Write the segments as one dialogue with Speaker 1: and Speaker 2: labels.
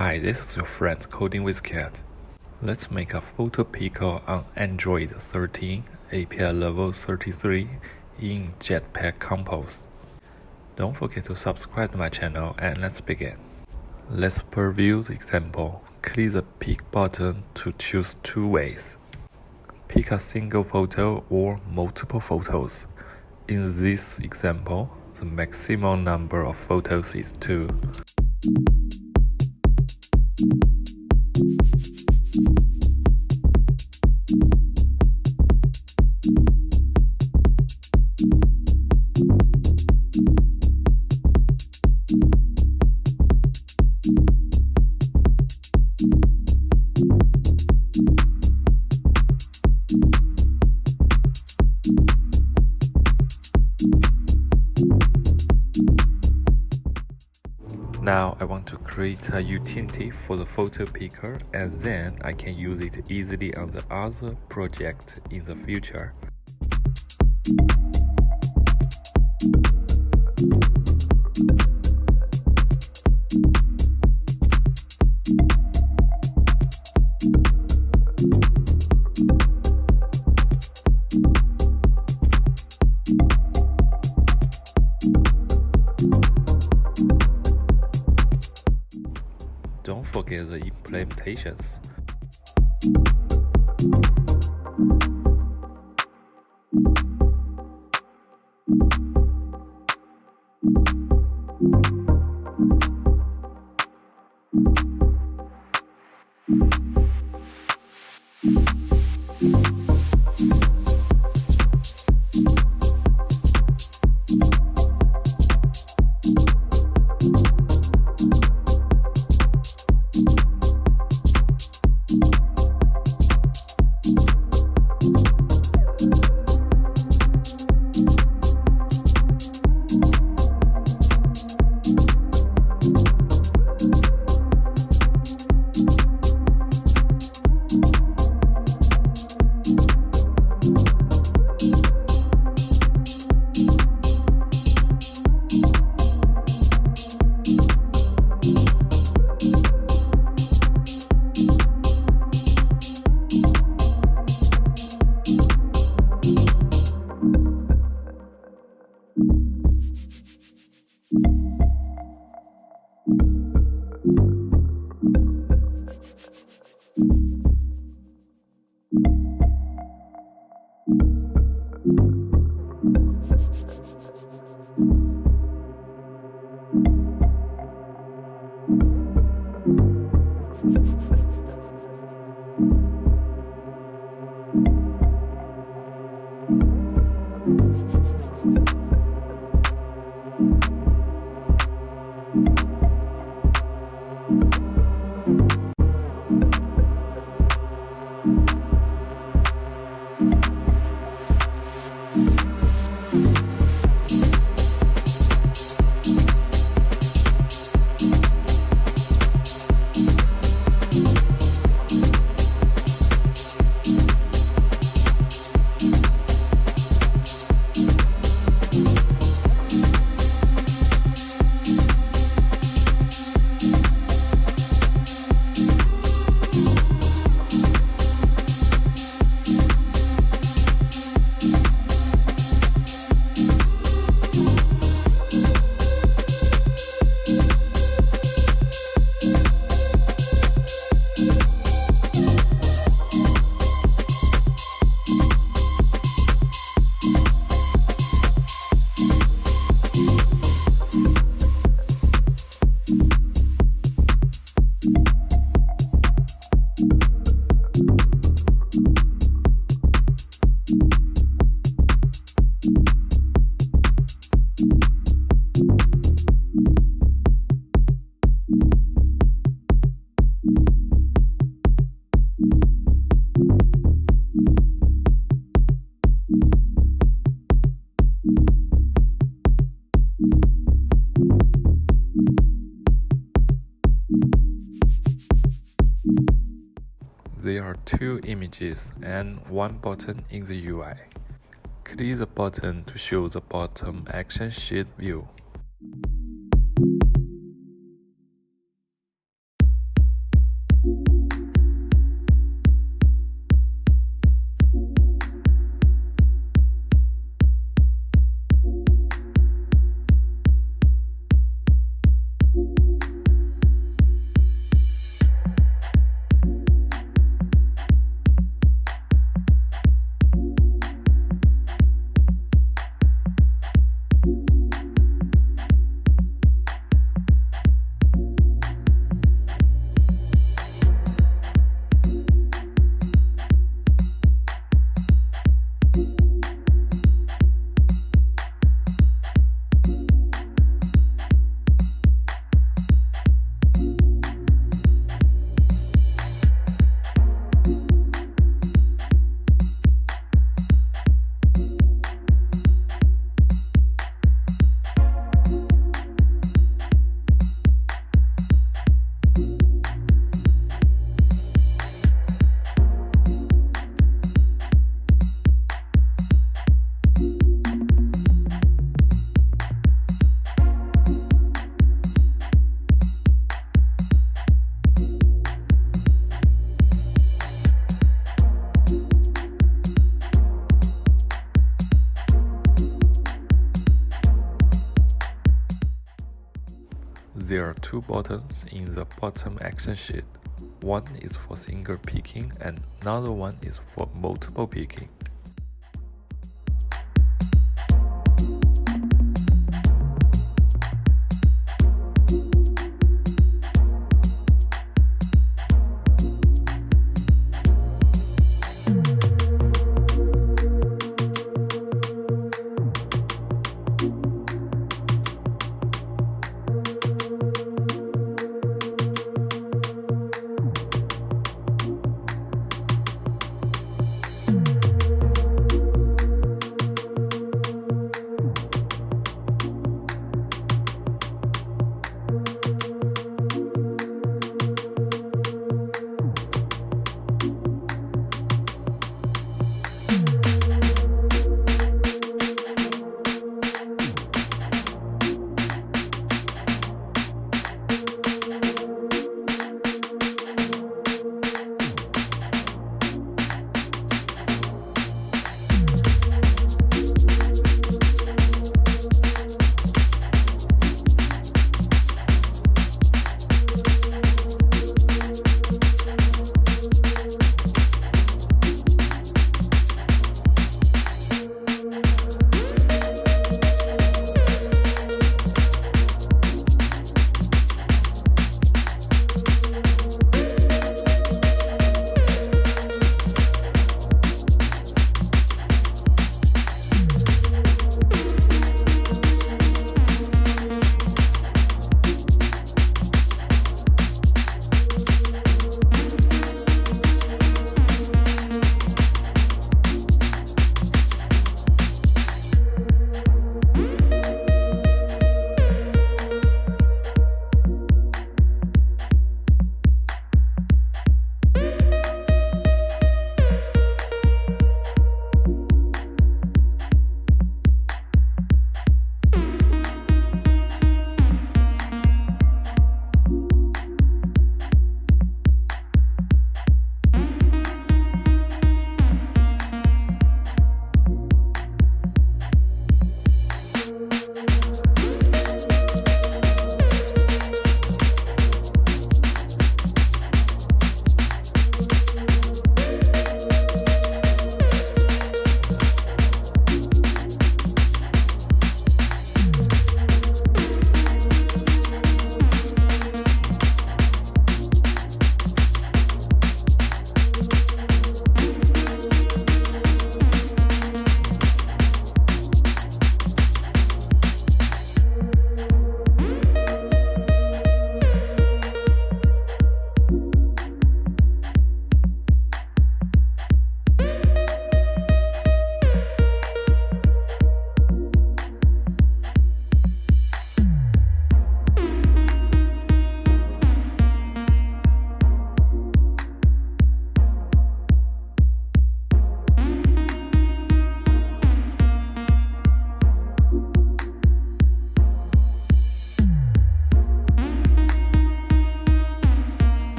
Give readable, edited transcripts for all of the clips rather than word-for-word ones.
Speaker 1: Hi, this is your friend Coding with Cat. Let's make a photo picker on Android 13, API level 33 in Jetpack Compose. Don't forget to subscribe to my channel and let's begin. Let's preview the example. Click the pick button to choose two ways. Pick a single photo or multiple photos. In this example, the maximum number of photos is 2. Now I want to create a utility for the photo picker, and then I can use it easily on the other project in the future. Don't forget the implementations. There are two images and one button in the UI. Click the button to show the bottom action sheet view. There are two buttons in the bottom action sheet. One is for single picking and another one is for multiple picking.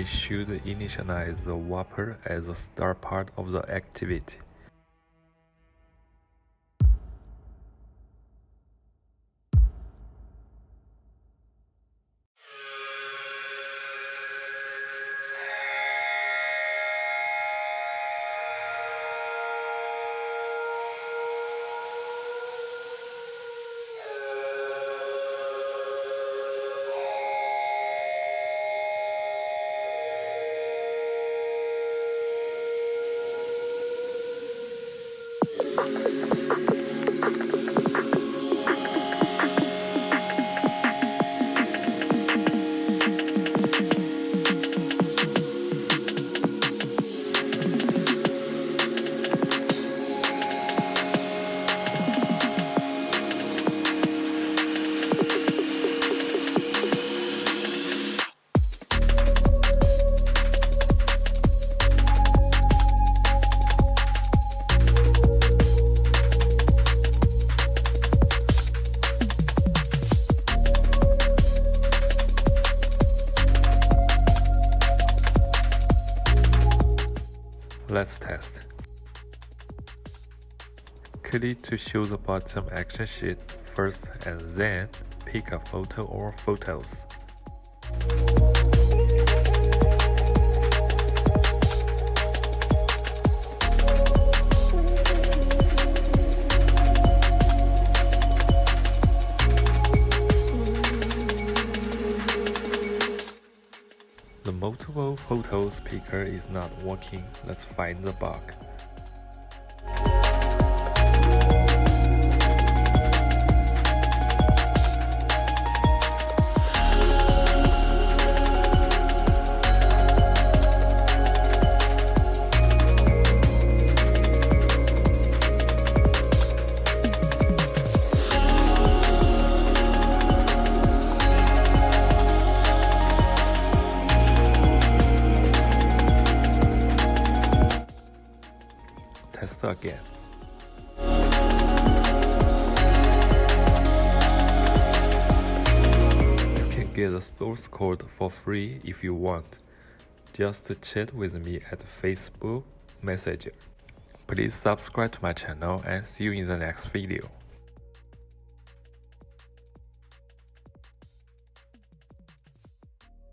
Speaker 1: we should initialize the wrapper as the start part of the activity. Let's test. Click to show the bottom action sheet first and then pick a photo or photos. The multiple photos picker is not working. Let's find the bug. Test again. You can get the source code for free if you want. Just chat with me at Facebook Messenger. Please subscribe to my channel and see you in the next video.